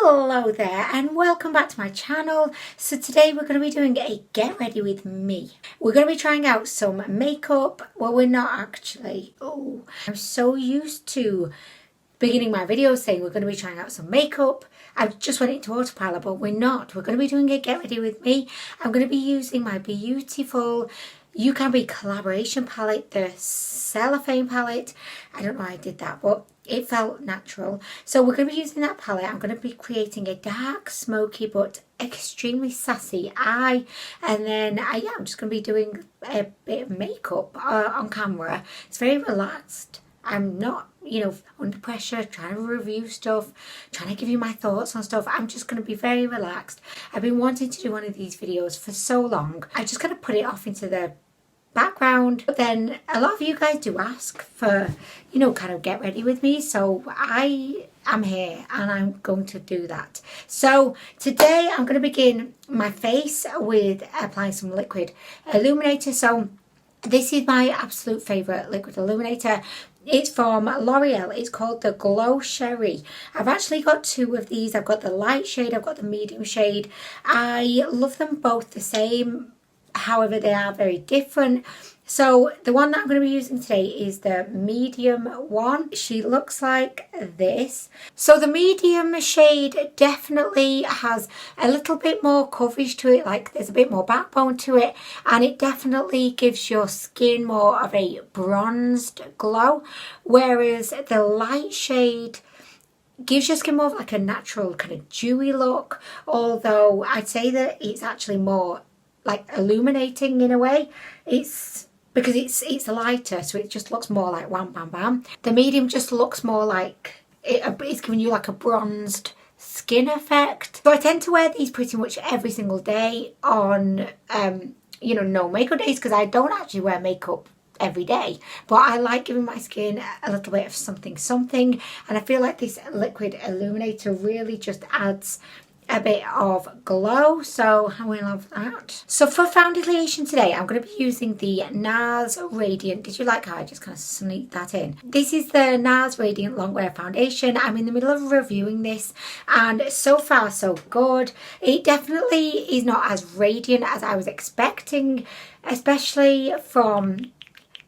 Hello there and welcome back to my channel. So today we're going to be doing a get ready with me. We're going to be trying out some makeup. Well, we're not actually. Oh, I'm so used to beginning my videos saying we're going to be trying out some makeup. I've just went into autopilot, but we're not. We're going to be doing a get ready with me. I'm going to be using my beautiful UCANBE collaboration palette, the cellophane palette. I don't know how I did that, but it felt natural. So we're going to be using that palette. I'm going to be creating a dark, smoky, but extremely sassy eye. And then I'm just going to be doing a bit of makeup on camera. It's very relaxed. I'm not, under pressure, trying to review stuff, trying to give you my thoughts on stuff. I'm just going to be very relaxed. I've been wanting to do one of these videos for so long. I just kind of put it off into the background. But then a lot of you guys do ask for, kind of get ready with me. So I am here and I'm going to do that. So today I'm going to begin my face with applying some liquid illuminator. So this is my absolute favourite liquid illuminator. It's from L'Oreal. It's called the Glow Sherry. I've actually got two of these. I've got the light shade, I've got the medium shade. I love them both the same. However, they are very different. So the one that I'm going to be using today is the medium one. She looks like this. So the medium shade definitely has a little bit more coverage to it, like there's a bit more backbone to it, and it definitely gives your skin more of a bronzed glow, whereas the light shade gives your skin more of like a natural kind of dewy look, although I'd say that it's actually more like illuminating in a way. It's because it's lighter, so it just looks more like wham bam bam. The medium just looks more like it's giving you like a bronzed skin effect. So I tend to wear these pretty much every single day on no makeup days, because I don't actually wear makeup every day, but I like giving my skin a little bit of something, and I feel like this liquid illuminator really just adds a bit of glow, so I will love that. So for foundation today, I'm going to be using the NARS Radiant. Did you like how I just kind of sneaked that in? This is the NARS Radiant Longwear Foundation. I'm in the middle of reviewing this, and so far so good. It definitely is not as radiant as I was expecting, especially from,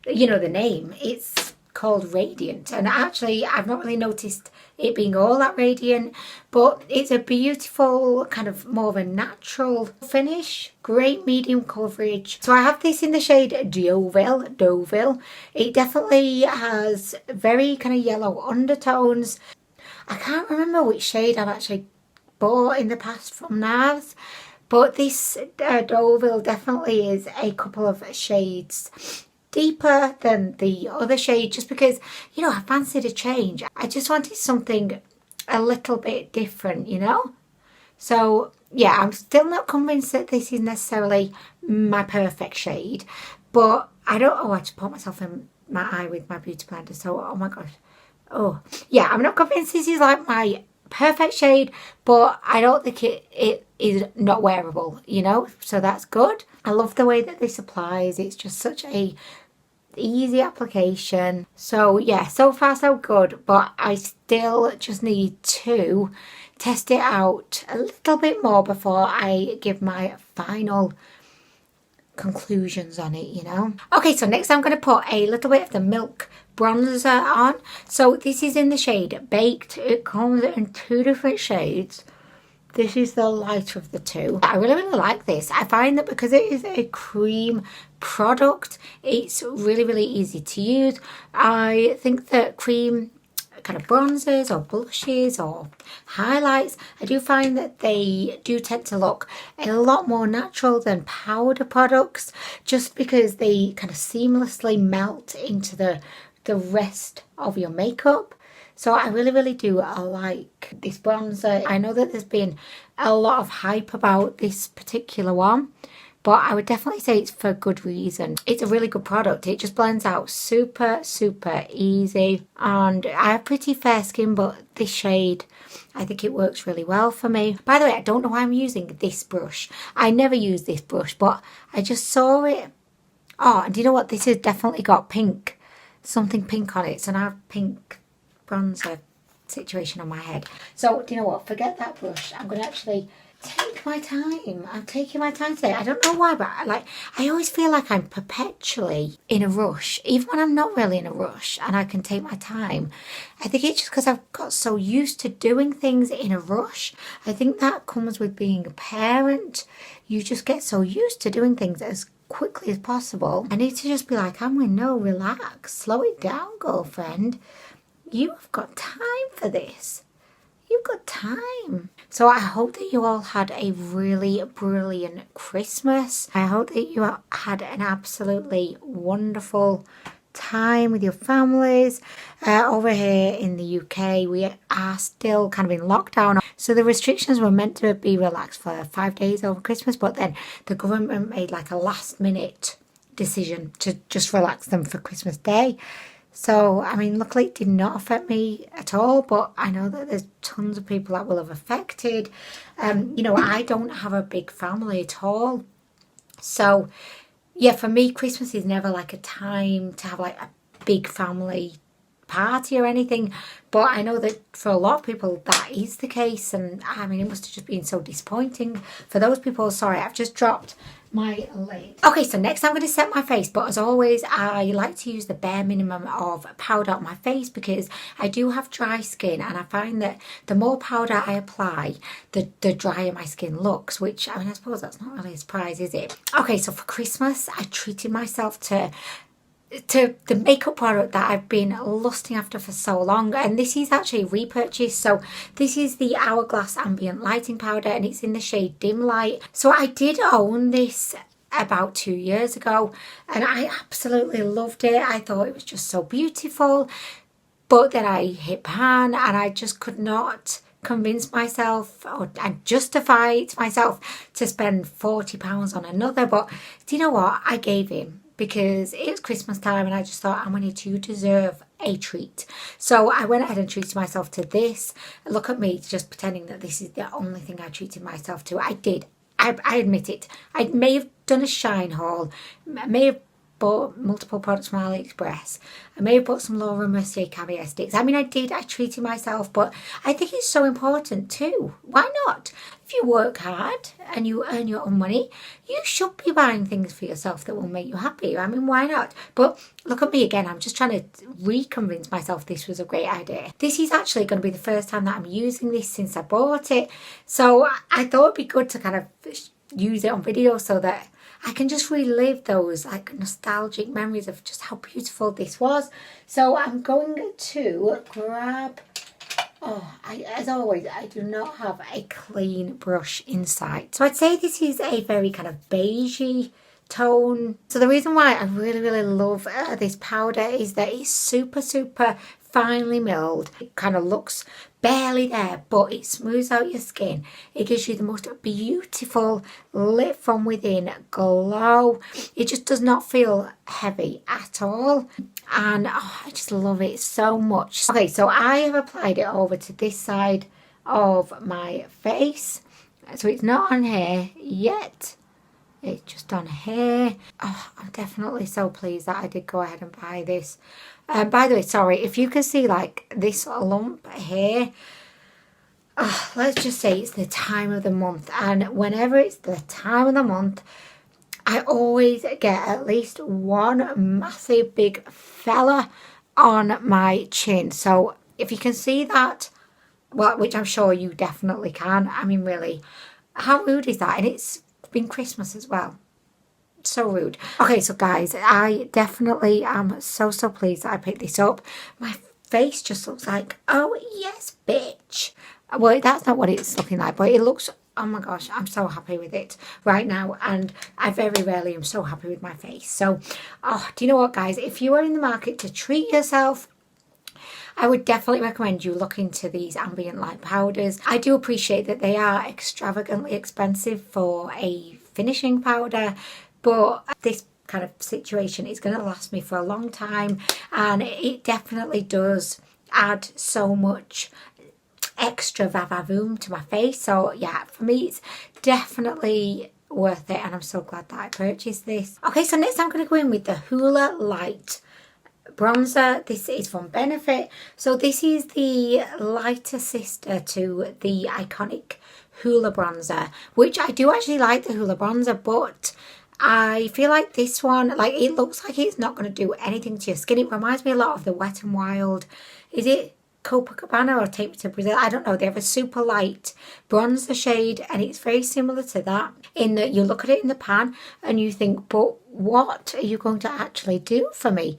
the name. It's called Radiant, and actually I've not really noticed it being all that radiant, but it's a beautiful kind of more of a natural finish. Great medium coverage. So I have this in the shade Deauville. It definitely has very kind of yellow undertones. I can't remember which shade I've actually bought in the past from NARS, but this Deauville definitely is a couple of shades deeper than the other shade, just because I fancied a change. I just wanted something a little bit different, so yeah, I'm still not convinced that this is necessarily my perfect shade, but I just put myself in my eye with my beauty blender, so oh my gosh, I'm not convinced this is like my perfect shade, but I don't think it is not wearable, so that's good. I love the way that this applies. It's just such a easy application. So yeah, so far so good, but I still just need to test it out a little bit more before I give my final conclusions on it, Okay, so next I'm going to put a little bit of the Milk bronzer on. So this is in the shade Baked. It comes in two different shades. This is the lighter of the two. I really like this. I find that because it is a cream product, it's really easy to use. I think that cream kind of bronzers or blushes or highlights, I do find that they do tend to look a lot more natural than powder products, just because they kind of seamlessly melt into the rest of your makeup. So I really do like this bronzer. I know that there's been a lot of hype about this particular one, but I would definitely say it's for good reason. It's a really good product. It just blends out super easy, and I have pretty fair skin, but this shade, I think it works really well for me. By the way, I don't know why I'm using this brush. I never use this brush, but I just saw it. Oh, and do you know what? This has definitely got something pink on it. So now I have pink bronzer situation on my head. So, do you know what? Forget that brush. I'm going to actually take my time. I'm taking my time today. I don't know why, but I always feel like I'm perpetually in a rush, even when I'm not really in a rush and I can take my time. I think it's just because I've got so used to doing things in a rush. I think that comes with being a parent. You just get so used to doing things as quickly as possible. I need to just be like, Anwen, no, relax, slow it down, girlfriend. You've got time for this. You've got time. So I hope that you all had a really brilliant Christmas. I hope that you had an absolutely wonderful time with your families. Over here in the UK, we are still kind of in lockdown. So the restrictions were meant to be relaxed for 5 days over Christmas, but then the government made like a last minute decision to just relax them for Christmas Day. So, I mean, luckily it did not affect me at all, but I know that there's tons of people that will have affected. You know, I don't have a big family at all. So, yeah, for me, Christmas is never like a time to have like a big family party or anything. But I know that for a lot of people that is the case. And I mean, it must have just been so disappointing for those people. Sorry, I've just dropped my lid. Okay, so next I'm going to set my face, but as always I like to use the bare minimum of powder on my face because I do have dry skin, and I find that the more powder I apply, the drier my skin looks, which, I mean, I suppose that's not really a surprise, is it? Okay, so for Christmas I treated myself to the makeup product that I've been lusting after for so long, and this is actually repurchased. So this is the Hourglass Ambient Lighting Powder, and it's in the shade Dim Light. So I did own this about 2 years ago, and I absolutely loved it. I thought it was just so beautiful, but then I hit pan and I just could not convince myself and justify it to myself to spend £40 on another. But do you know what? I gave in, because it was Christmas time and I just thought, Anwen, you deserve a treat. So I went ahead and treated myself to this. Look at me just pretending that this is the only thing I treated myself to. I did. I admit it. I may have done a shine haul. I may have bought multiple products from AliExpress. I may have bought some Laura Mercier caviar sticks. I mean, I did. I treated myself, but I think it's so important too. Why not? If you work hard and you earn your own money, you should be buying things for yourself that will make you happy. I mean, why not? But look at me again. I'm just trying to reconvince myself this was a great idea. This is actually going to be the first time that I'm using this since I bought it. So I thought it'd be good to kind of use it on video so that I can just relive those like nostalgic memories of just how beautiful this was. So I'm going to grab, as always, I do not have a clean brush in sight. So I'd say this is a very kind of beigey tone. So the reason why I really love this powder is that it's super finely milled. It kind of looks barely there, but it smooths out your skin. It gives you the most beautiful lit from within glow. It just does not feel heavy at all, and I just love it so much. Okay, so I have applied it over to this side of my face, so it's not on here yet. It's just on here. I'm definitely so pleased that I did go ahead and buy this. By the way, sorry, if you can see like this lump here, let's just say it's the time of the month. And whenever it's the time of the month, I always get at least one massive big fella on my chin. So if you can see that, well, which I'm sure you definitely can. I mean, really, how rude is that? And it's been Christmas as well. So rude. Okay, so guys, I definitely am so pleased that I picked this up. My face just looks like, oh yes, bitch. Well, that's not what it's looking like, but it looks, oh my gosh, I'm so happy with it right now, and I very rarely am so happy with my face. So, do you know what, guys? If you are in the market to treat yourself, I would definitely recommend you look into these ambient light powders. I do appreciate that they are extravagantly expensive for a finishing powder, but this kind of situation is going to last me for a long time, and it definitely does add so much extra va-va-voom to my face. So yeah, for me it's definitely worth it, and I'm so glad that I purchased this. Okay, so next I'm going to go in with the Hoola Light bronzer. This is from Benefit. So this is the lighter sister to the iconic Hoola bronzer, which I do actually like the Hoola bronzer, but I feel like this one, like, it looks like it's not going to do anything to your skin. It reminds me a lot of the Wet n Wild. Is it Copacabana or Take Me to Brazil? I don't know. They have a super light bronzer shade, and it's very similar to that in that you look at it in the pan and you think, but what are you going to actually do for me?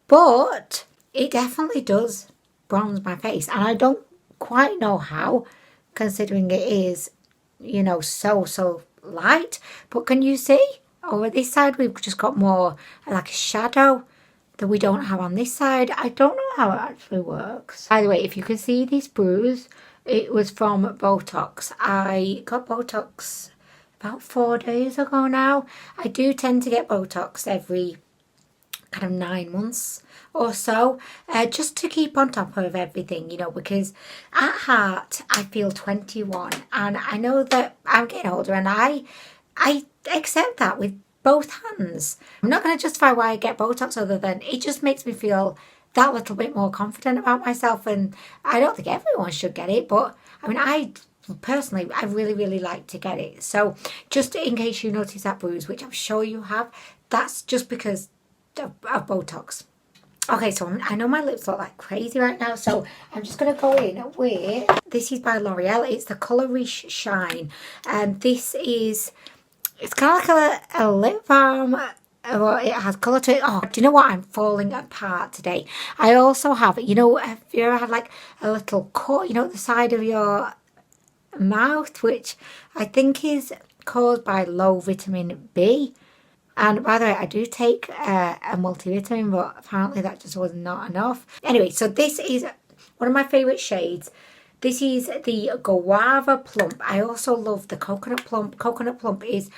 But it definitely does bronze my face, and I don't quite know how, considering it is, you know, so light. But can you see over this side we've just got more like a shadow that we don't have on this side. I don't know how it actually works. By the way, if you can see this bruise, it was from Botox. I got Botox about 4 days ago now. I do tend to get Botox every kind of 9 months or so, just to keep on top of everything, you know, because at heart I feel 21, and I know that I'm getting older, and I accept that with both hands. I'm not going to justify why I get Botox other than it just makes me feel that little bit more confident about myself, and I don't think everyone should get it, but I mean, I personally, I really like to get it. So just in case you notice that bruise, which I'm sure you have, that's just because of Botox. Okay, so I know my lips look like crazy right now, so I'm just going to go in with, this is by L'Oreal, it's the Colour Riche Shine, and this is, it's kind of like a lip balm. Well, it has colour to it. Oh, do you know what? I'm falling apart today. I also have, you know, have you ever had like a little cut, you know, at the side of your mouth, which I think is caused by low vitamin B. And by the way, I do take a multivitamin, but apparently that just was not enough. Anyway, so this is one of my favourite shades. This is the Guava Plump. I also love the Coconut Plump. Coconut Plump is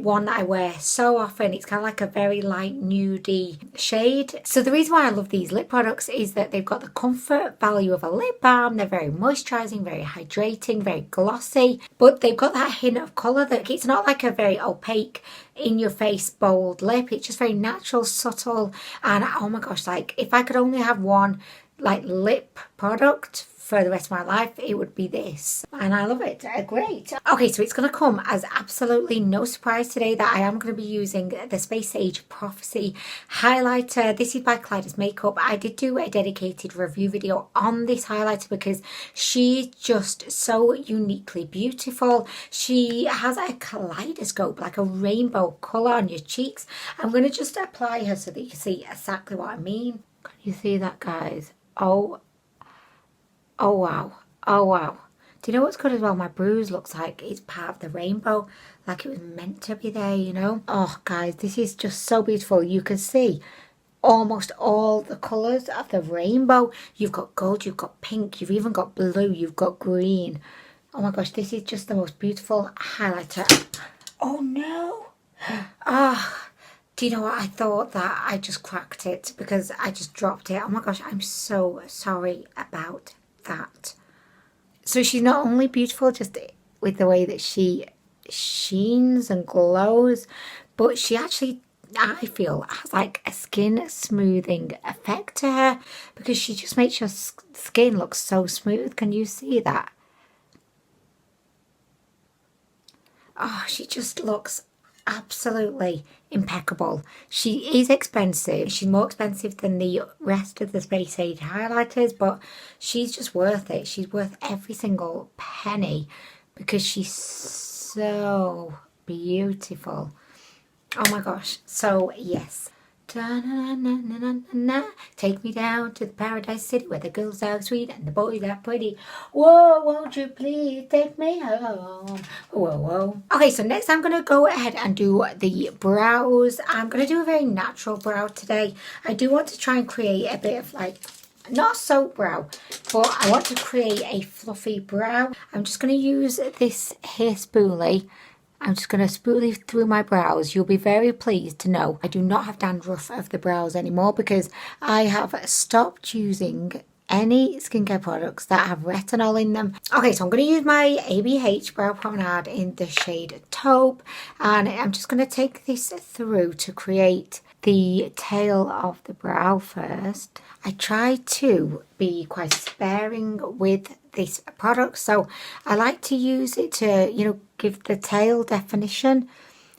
one that I wear so often. It's kind of like a very light nudie shade. So the reason why I love these lip products is that they've got the comfort value of a lip balm. They're very moisturising, very hydrating, very glossy. But they've got that hint of colour that it's not like a very opaque, in-your-face, bold lip. It's just very natural, subtle. And oh my gosh, like if I could only have one like lip product for the rest of my life, it would be this, and I love it. Great. Okay, so it's going to come as absolutely no surprise today that I am going to be using the Space Age Prophecy highlighter. This is by Kaleidos Makeup. I did do a dedicated review video on this highlighter because she's just so uniquely beautiful. She has a kaleidoscope, like a rainbow colour on your cheeks. I'm going to just apply her so that you can see exactly what I mean. Can you see that, guys? Oh wow. Oh wow. Do you know what's good as well? My bruise looks like it's part of the rainbow, like it was meant to be there, you know? Oh guys, this is just so beautiful. You can see almost all the colours of the rainbow. You've got gold, you've got pink, you've even got blue, you've got green. Oh my gosh, this is just the most beautiful highlighter. Oh no. Ah. Do you know what? I thought that I just cracked it because I just dropped it. Oh my gosh, I'm so sorry about that. So she's not only beautiful just with the way that she sheens and glows, but she actually, I feel, has like a skin smoothing effect to her because she just makes your skin look so smooth. Can you see that? Oh, she just looks absolutely impeccable. She is expensive. She's more expensive than the rest of the Space Age highlighters, but she's just worth it. She's worth every single penny because she's so beautiful. Oh my gosh. So yes, take me down to the paradise city where the girls are sweet and the boys are pretty. Whoa, won't you please take me home? Whoa. Okay, so next I'm going to go ahead and do the brows. I'm going to do a very natural brow today. I do want to try and create a bit of like, not soap brow, but I want to create a fluffy brow. I'm just going to use this hair spoolie. I'm just going to spoolie through my brows. You'll be very pleased to know I do not have dandruff of the brows anymore because I have stopped using any skincare products that have retinol in them. Okay, so I'm going to use my ABH Brow Promenade in the shade Taupe, and I'm just going to take this through to create the tail of the brow first. I try to be quite sparing with this product, so I like to use it to, you know, give the tail definition,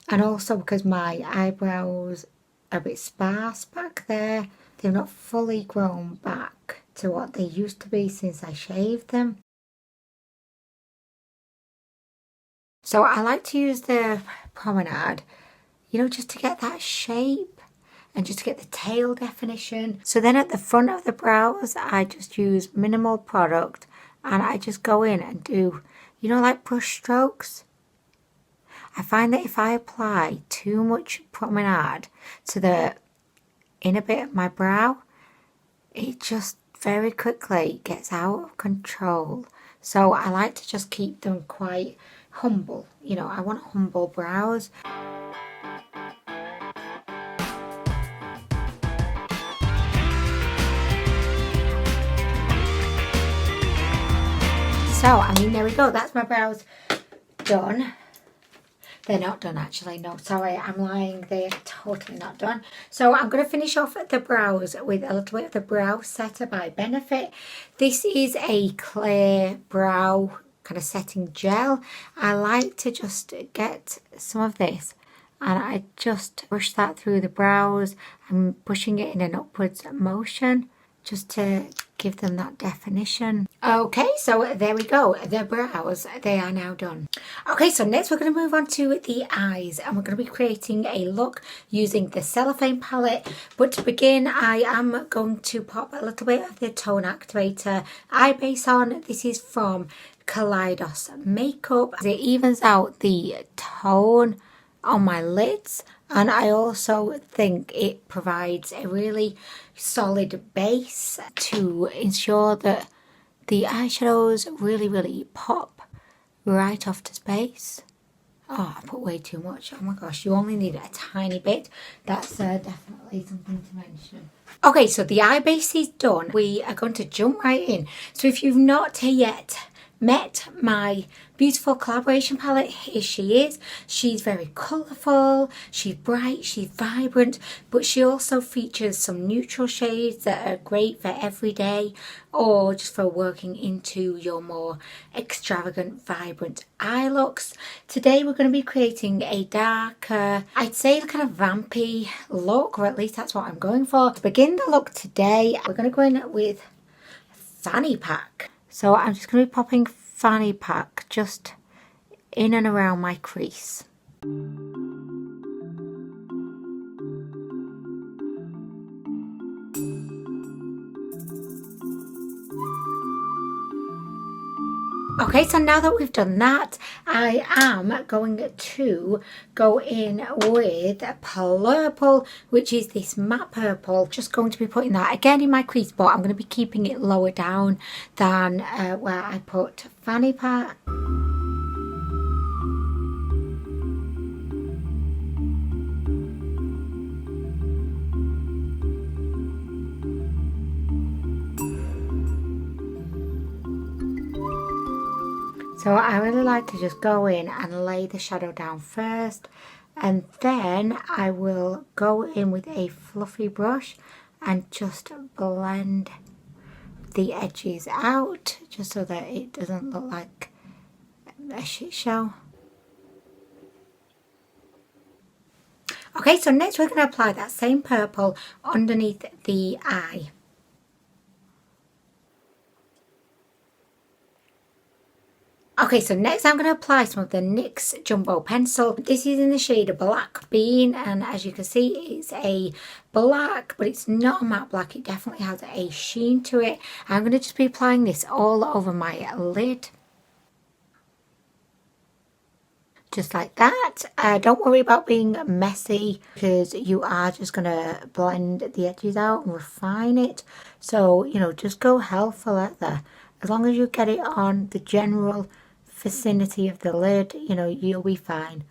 and also because my eyebrows are a bit sparse back there. They're not fully grown back to what they used to be since I shaved them. So I like to use the promenade, you know, just to get that shape and just to get the tail definition. So then at the front of the brows, I just use minimal product and I just go in and do, you know, like brush strokes. I find that if I apply too much promenade to the inner bit of my brow, it just very quickly gets out of control. So I like to just keep them quite humble. You know, I want humble brows. So, I mean, there we go. That's my brows done. They're not done actually, no, sorry, I'm lying, they're totally not done. So I'm going to finish off the brows with a little bit of the Brow Setter by Benefit. This is a clear brow kind of setting gel. I like to just get some of this and I just brush that through the brows. I'm pushing it in an upwards motion just to give them that definition. Okay, so there we go. The brows, they are now done. Okay, so next we're going to move on to the eyes, and we're going to be creating a look using the cellophane palette. But to begin, I am going to pop a little bit of the tone activator eye base on. This is from Kaleidos Makeup. It evens out the tone on my lids, and I also think it provides a really solid base to ensure that the eyeshadows really pop right off to space. Oh, I put way too much. Oh my gosh, you only need a tiny bit. That's definitely something to mention. Okay, so the eye base is done. We are going to jump right in. So if you've not yet met my beautiful collaboration palette, here she is. She's very colourful, she's bright, she's vibrant, but she also features some neutral shades that are great for everyday or just for working into your more extravagant, vibrant eye looks. Today we're going to be creating a darker, I'd say kind of vampy look, or at least that's what I'm going for. To begin the look today, we're going to go in with Fanny Pack. So I'm just going to be popping Fanny Pack just in and around my crease. Okay, so now that we've done that, I am going to go in with Purple, which is this matte purple. Just going to be putting that again in my crease, but I'm going to be keeping it lower down than where I put Fanny Pack. So I really like to just go in and lay the shadow down first, and then I will go in with a fluffy brush and just blend the edges out just so that it doesn't look like a shit show. Okay, so next we're going to apply that same purple underneath the eye. Okay, so next I'm going to apply some of the NYX Jumbo Pencil. This is in the shade Black Bean, and as you can see it's a black, but it's not a matte black. It definitely has a sheen to it. I'm going to just be applying this all over my lid. Just like that. Don't worry about being messy because you are just going to blend the edges out and refine it. So, you know, just go hell for leather. As long as you get it on the general vicinity of the lid, you know, you'll be fine.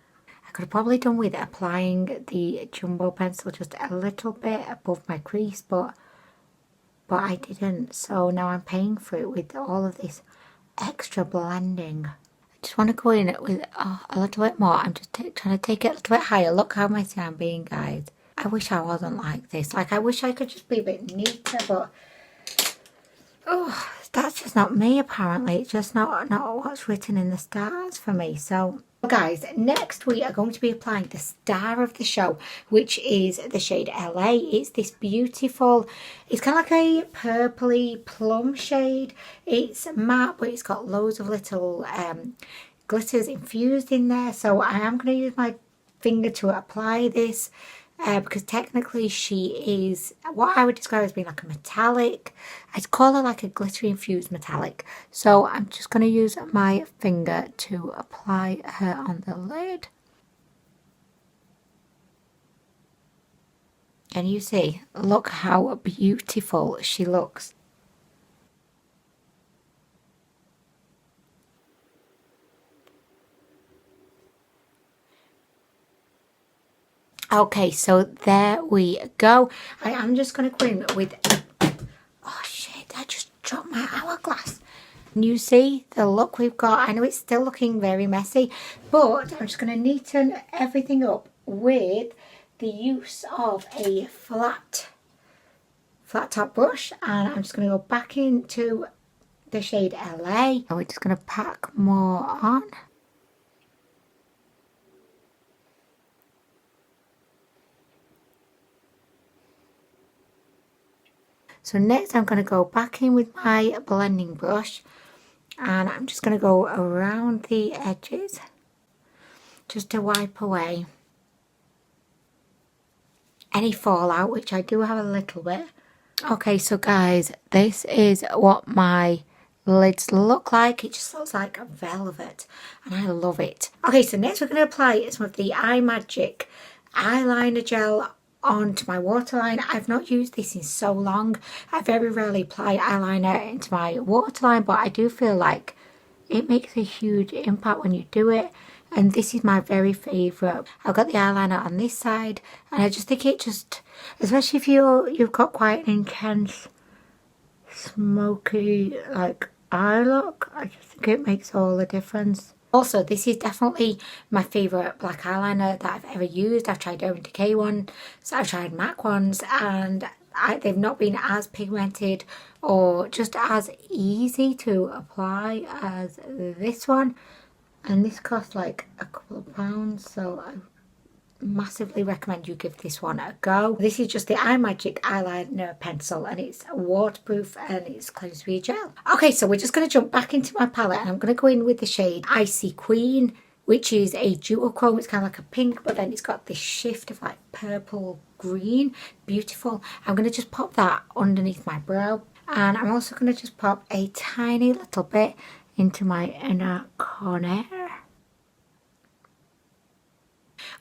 I could have probably done with applying the Jumbo Pencil just a little bit above my crease, but I didn't. So now I'm paying for it with all of this extra blending. I just want to go in with a little bit more. I'm just trying to take it a little bit higher. Look how messy I'm being, guys. I wish I wasn't like this. Like, I wish I could just be a bit neater, but oh, that's just not me apparently. It's just not what's written in the stars for me. So guys, next we are going to be applying the star of the show, which is the shade LA. It's this beautiful, it's kind of like a purpley plum shade. It's matte, but it's got loads of little glitters infused in there. So I am going to use my finger to apply this. Because technically she is what I would describe as being like a metallic. I'd call her like a glittery infused metallic. So I'm just going to use my finger to apply her on the lid. And you see, look how beautiful she looks. Okay, so there we go. I am just going to go in with... Oh shit, I just dropped my hourglass. And you see the look we've got. I know it's still looking very messy, but I'm just going to neaten everything up with the use of a flat top brush. And I'm just going to go back into the shade LA. And we're just going to pack more on. So next I'm going to go back in with my blending brush and I'm just going to go around the edges just to wipe away any fallout, which I do have a little bit. Okay, so guys, this is what my lids look like. It just looks like a velvet and I love it. Okay, so next we're going to apply some of the iMagic eyeliner gel onto my waterline. I've not used this in so long. I very rarely apply eyeliner into my waterline, but I do feel like it makes a huge impact when you do it. And this is my very favourite. I've got the eyeliner on this side and I just think it just, especially if you've got quite an intense smoky like eye look, I just think it makes all the difference. Also, this is definitely my favourite black eyeliner that I've ever used. I've tried Urban Decay ones, so I've tried MAC ones, and they've not been as pigmented or just as easy to apply as this one. And this costs like a couple of pounds, so I massively recommend you give this one a go. This is just the iMagic eyeliner pencil and it's waterproof and it's close to be a gel. Okay, so we're just going to jump back into my palette and I'm going to go in with the shade Icy Queen, which is a duochrome. It's kind of like a pink, but then it's got this shift of like purple green. Beautiful. I'm going to just pop that underneath my brow and I'm also going to just pop a tiny little bit into my inner corner.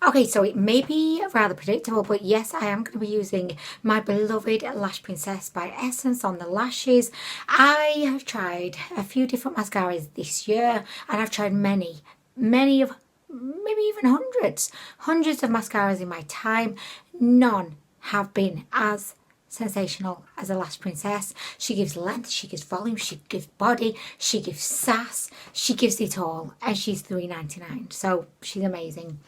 Okay, so it may be rather predictable, but yes, I am going to be using my beloved Lash Princess by Essence on the lashes. I have tried a few different mascaras this year, and I've tried many of, maybe even hundreds of mascaras in my time. None have been as sensational as a Lash Princess. She gives length, she gives volume, she gives body, she gives sass, she gives it all, and she's $3.99, so she's amazing.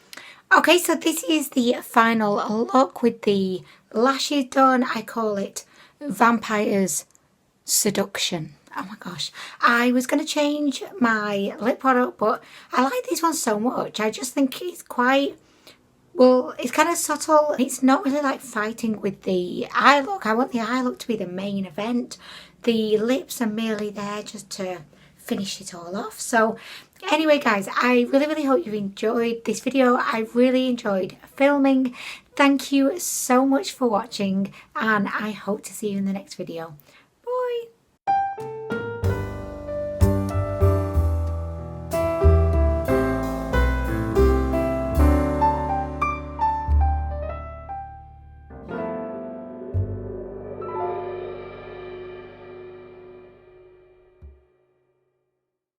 Okay, so this is the final look with the lashes done. I call it Vampire's Seduction. Oh my gosh. I was going to change my lip product, but I like this one so much. I just think it's quite, well, it's kind of subtle. It's not really like fighting with the eye look. I want the eye look to be the main event. The lips are merely there just to finish it all off. So anyway guys, I really hope you've enjoyed this video. I really enjoyed filming. Thank you so much for watching and I hope to see you in the next video.